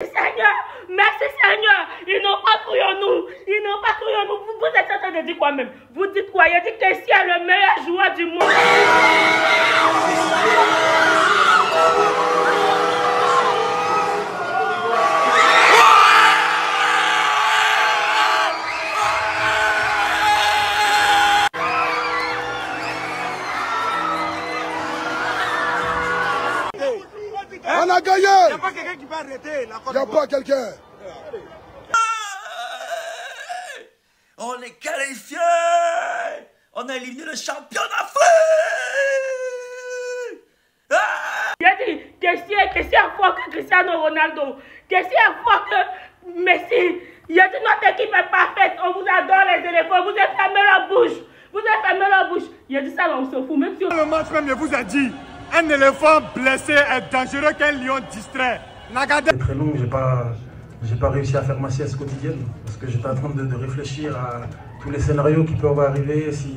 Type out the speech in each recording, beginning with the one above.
Seigneur, merci Seigneur, ils n'ont pas cru en nous, ils n'ont pas cru en nous. Vous êtes en train de dire quoi même? Vous dites quoi? Il a dit que Kessie est le meilleur joueur du monde. On a gagné. Il n'y a pas quelqu'un qui peut arrêter la Côte d'Ivoire. Il n'y a pas quelqu'un. On est qualifié. On a éliminé le champion d'Afrique. Il a dit Kessie est fort que Cristiano Ronaldo. Kessie est fort que Messi. Il a dit notre équipe est parfaite. On vous adore les éléphants. Vous avez fermé la bouche. Vous avez fermé la bouche. Il a dit ça, on se fout. Même si on... Le match même, je vous ai dit, un éléphant blessé est dangereux qu'un lion distrait. Regardez. C'est très long, j'ai pas réussi à faire ma sieste quotidienne parce que j'étais en train de réfléchir à tous les scénarios qui peuvent arriver, si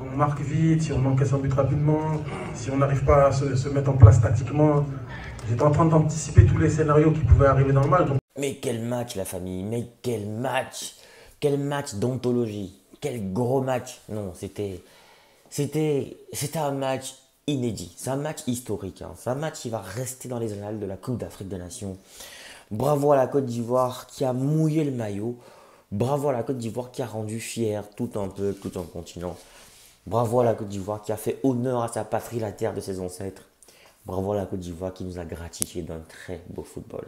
on marque vite, si on encaisse un but rapidement, si on n'arrive pas à se mettre en place tactiquement. J'étais en train d'anticiper tous les scénarios qui pouvaient arriver dans le match. Mais quel match la famille, mais quel match d'anthologie, quel gros match. Non, c'était un match inédit, c'est un match historique, hein. C'est un match qui va rester dans les annales de la Coupe d'Afrique des Nations. Bravo à la Côte d'Ivoire qui a mouillé le maillot, bravo à la Côte d'Ivoire qui a rendu fier tout un peuple, tout un continent. Bravo à la Côte d'Ivoire qui a fait honneur à sa patrie, la terre de ses ancêtres. Bravo à la Côte d'Ivoire qui nous a gratifié d'un très beau football.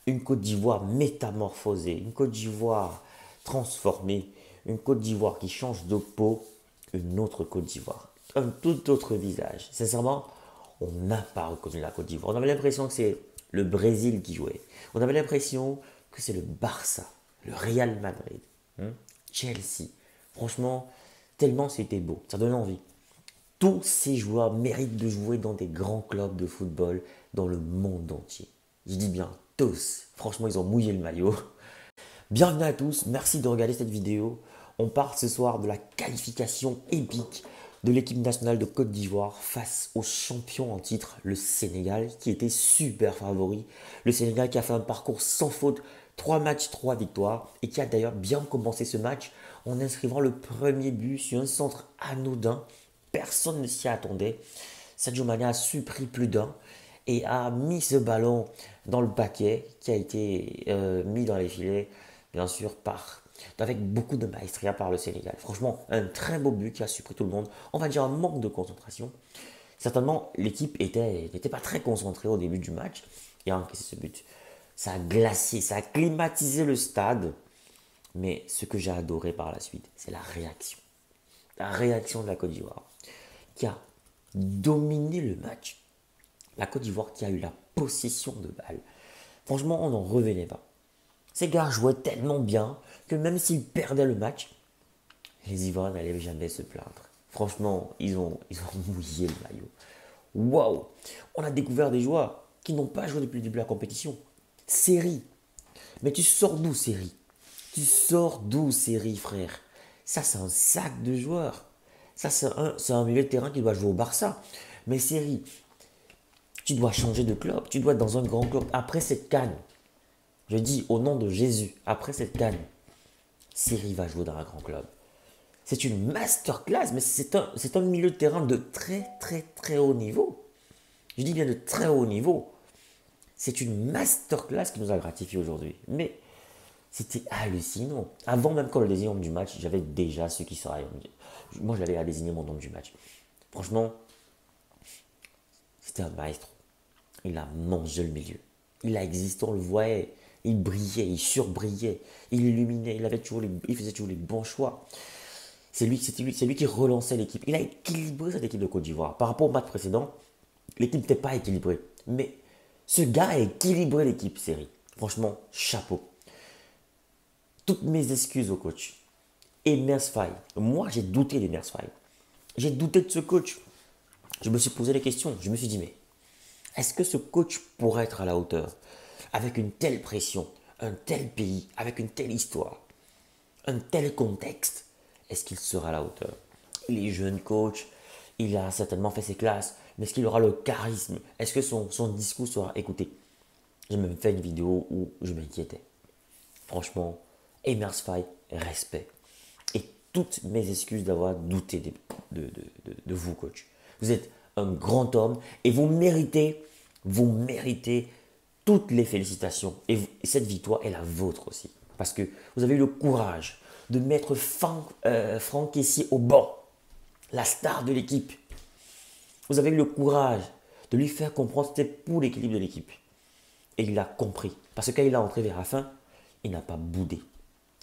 Une Côte d'Ivoire métamorphosée, une Côte d'Ivoire transformée, une Côte d'Ivoire qui change de peau, une autre Côte d'Ivoire. Un tout autre visage. Sincèrement, on n'a pas reconnu la Côte d'Ivoire. On avait l'impression que c'est le Brésil qui jouait. On avait l'impression que c'est le Barça, le Real Madrid, Chelsea. Franchement, tellement c'était beau. Ça donne envie. Tous ces joueurs méritent de jouer dans des grands clubs de football dans le monde entier. Je dis bien tous. Franchement, ils ont mouillé le maillot. Bienvenue à tous. Merci de regarder cette vidéo. On parle ce soir de la qualification épique de l'équipe nationale de Côte d'Ivoire face au champion en titre, le Sénégal, qui était super favori. Le Sénégal qui a fait un parcours sans faute, 3 matchs, 3 victoires, et qui a d'ailleurs bien commencé ce match en inscrivant le premier but sur un centre anodin. Personne ne s'y attendait. Sadio Mané a surpris plus d'un et a mis ce ballon dans le paquet qui a été mis dans les filets, bien sûr, avec beaucoup de maestria par le Sénégal. Franchement, un très beau but qui a surpris tout le monde. On va dire un manque de concentration. Certainement, l'équipe n'était pas très concentrée au début du match et a encaissé ce but. Ça a glacé, ça a climatisé le stade. Mais ce que j'ai adoré par la suite, c'est la réaction. La réaction de la Côte d'Ivoire qui a dominé le match. La Côte d'Ivoire qui a eu la possession de balle. Franchement, on n'en revenait pas. Ces gars jouaient tellement bien que même s'ils perdaient le match, les Ivoiriens n'allaient jamais se plaindre. Franchement, ils ont mouillé le maillot. Waouh! On a découvert des joueurs qui n'ont pas joué depuis le début de la compétition. Série. Mais tu sors d'où, Série? Tu sors d'où, Série, frère? Ça, c'est un sac de joueurs. Ça, c'est un milieu de terrain qui doit jouer au Barça. Mais Série, tu dois changer de club. Tu dois être dans un grand club. Après cette CAN, je dis au nom de Jésus, après cette CAN, Série va jouer dans un grand club. C'est une masterclass, mais c'est un milieu de terrain de très très très haut niveau. Je dis bien de très haut niveau. C'est une masterclass qui nous a gratifié aujourd'hui. Mais c'était hallucinant. Avant même qu'on le désigne homme du match, j'avais déjà ce qui serait. Moi, j'avais à désigner mon homme du match. Franchement, c'était un maestro. Il a mangé le milieu. Il a existé, on le voyait. Il brillait, il surbrillait, il illuminait, il faisait toujours les bons choix. C'est lui qui relançait l'équipe. Il a équilibré cette équipe de Côte d'Ivoire. Par rapport au match précédent, l'équipe n'était pas équilibrée. Mais ce gars a équilibré l'équipe, Série. Franchement, chapeau. Toutes mes excuses au coach. Et Mersfay. Moi, j'ai douté de Mersfay. J'ai douté de ce coach. Je me suis posé des questions. Je me suis dit, mais est-ce que ce coach pourrait être à la hauteur? Avec une telle pression, un tel pays, avec une telle histoire, un tel contexte, est-ce qu'il sera à la hauteur? Il est jeune coach, il a certainement fait ses classes, mais est-ce qu'il aura le charisme? Est-ce que son discours sera écouté? J'ai même fait une vidéo où je m'inquiétais. Franchement, Emers Faye, respect. Et toutes mes excuses d'avoir douté de vous, coach. Vous êtes un grand homme et vous méritez toutes les félicitations. Et cette victoire est la vôtre aussi. Parce que vous avez eu le courage de mettre Franck Kessié au banc, la star de l'équipe. Vous avez eu le courage de lui faire comprendre que c'était pour l'équilibre de l'équipe. Et il a compris. Parce que quand il est entré vers la fin, il n'a pas boudé.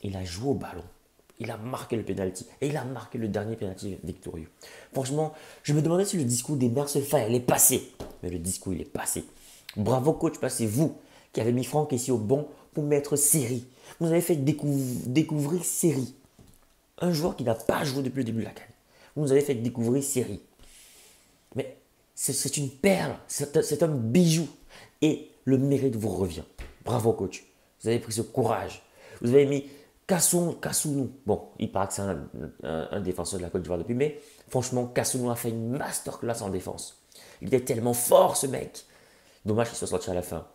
Il a joué au ballon. Il a marqué le penalty. Et il a marqué le dernier penalty victorieux. Franchement, je me demandais si le discours d'Emers Faye allait passer. Mais le discours, il est passé. Bravo coach, parce que c'est vous qui avez mis Franck Kessié au banc pour mettre Seri. Vous avez fait découvrir Seri. Un joueur qui n'a pas joué depuis le début de la CAN. Vous nous avez fait découvrir Seri. Mais c'est une perle. C'est un bijou. Et le mérite vous revient. Bravo coach. Vous avez pris ce courage. Vous avez mis Kassounou. Bon, il paraît que c'est un défenseur de la Côte d'Ivoire depuis, mais franchement, Kassounou a fait une masterclass en défense. Il était tellement fort ce mec. Dommage qu'il soit sorti à la fin.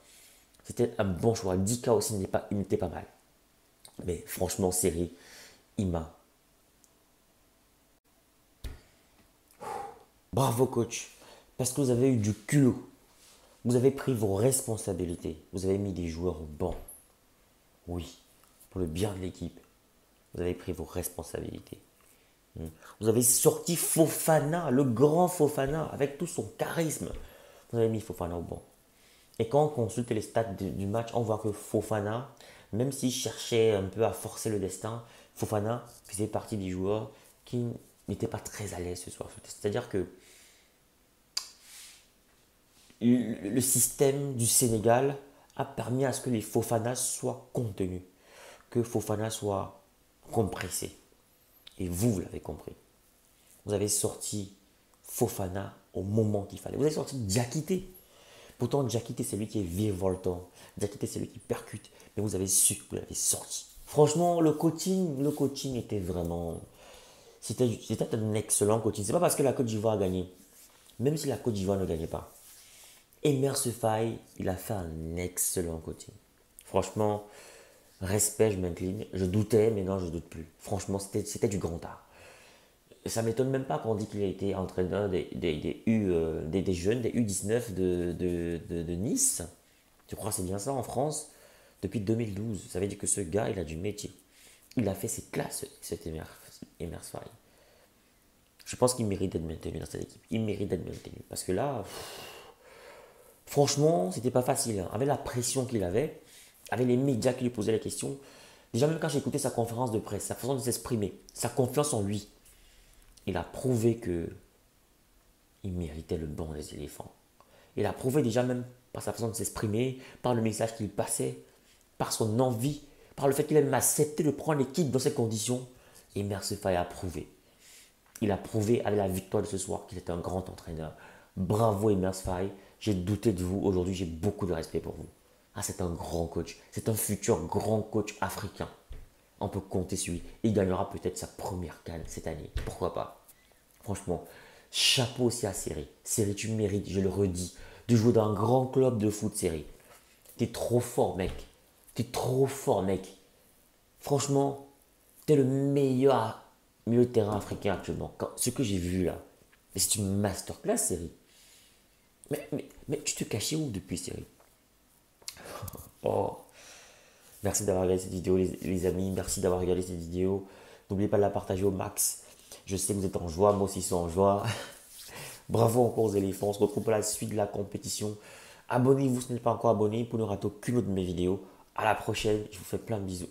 C'était un bon choix. Dika aussi il n'était pas mal. Mais franchement, Seri, il m'a... Bravo coach. Parce que vous avez eu du culot. Vous avez pris vos responsabilités. Vous avez mis des joueurs au banc. Oui, pour le bien de l'équipe. Vous avez pris vos responsabilités. Vous avez sorti Fofana, le grand Fofana, avec tout son charisme. Vous avez mis Fofana au banc. Et quand on consulte les stats du match, on voit que Fofana, même s'il cherchait un peu à forcer le destin, Fofana faisait partie des joueurs qui n'étaient pas très à l'aise ce soir. C'est-à-dire que le système du Sénégal a permis à ce que les Fofana soient contenus, que Fofana soit compressé. Et vous l'avez compris. Vous avez sorti Fofana au moment qu'il fallait. Vous avez sorti Diakité. Pourtant, Diakité, c'est lui qui est virevoltant. Diakité, c'est lui qui percute. Mais vous avez su, vous l'avez sorti. Franchement, le coaching était vraiment... C'était un excellent coaching. C'est pas parce que la Côte d'Ivoire a gagné. Même si la Côte d'Ivoire ne gagnait pas. Emers Faye, il a fait un excellent coaching. Franchement, respect, je m'incline. Je doutais, mais non, je ne doute plus. Franchement, c'était du grand art. Ça ne m'étonne même pas qu'on dit qu'il a été entraîneur des jeunes, des U19 de Nice. Je crois que c'est bien ça en France, depuis 2012. Ça veut dire que ce gars, il a du métier. Il a fait ses classes, cet Emers Faye. Je pense qu'il mérite d'être maintenu dans cette équipe. Il mérite d'être maintenu. Parce que là... Franchement, c'était pas facile. Hein. Avec la pression qu'il avait, avec les médias qui lui posaient la question, déjà même quand j'ai écouté sa conférence de presse, sa façon de s'exprimer, sa confiance en lui, il a prouvé que il méritait le banc des éléphants. Il a prouvé déjà même par sa façon de s'exprimer, par le message qu'il passait, par son envie, par le fait qu'il a même accepté de prendre l'équipe dans ces conditions. Emers Faye a prouvé. Il a prouvé avec la victoire de ce soir qu'il était un grand entraîneur. Bravo Emers Faye. J'ai douté de vous. Aujourd'hui, j'ai beaucoup de respect pour vous. Ah, c'est un grand coach. C'est un futur grand coach africain. On peut compter sur lui. Il gagnera peut-être sa première CAN cette année. Pourquoi pas? Franchement, chapeau aussi à Seri. Seri, tu mérites, je le redis, de jouer dans un grand club de foot, Seri. T'es trop fort, mec. T'es trop fort, mec. Franchement, t'es le meilleur milieu de terrain africain actuellement. Ce que j'ai vu là, c'est une masterclass, Seri. Mais tu te cachais où depuis, Seri? Oh. Merci d'avoir regardé cette vidéo, les amis. Merci d'avoir regardé cette vidéo. N'oubliez pas de la partager au max. Je sais que vous êtes en joie. Moi aussi, je suis en joie. Bravo encore aux éléphants. On se retrouve pour la suite de la compétition. Abonnez-vous si vous n'êtes pas encore abonné pour ne rater aucune autre de mes vidéos. À la prochaine. Je vous fais plein de bisous.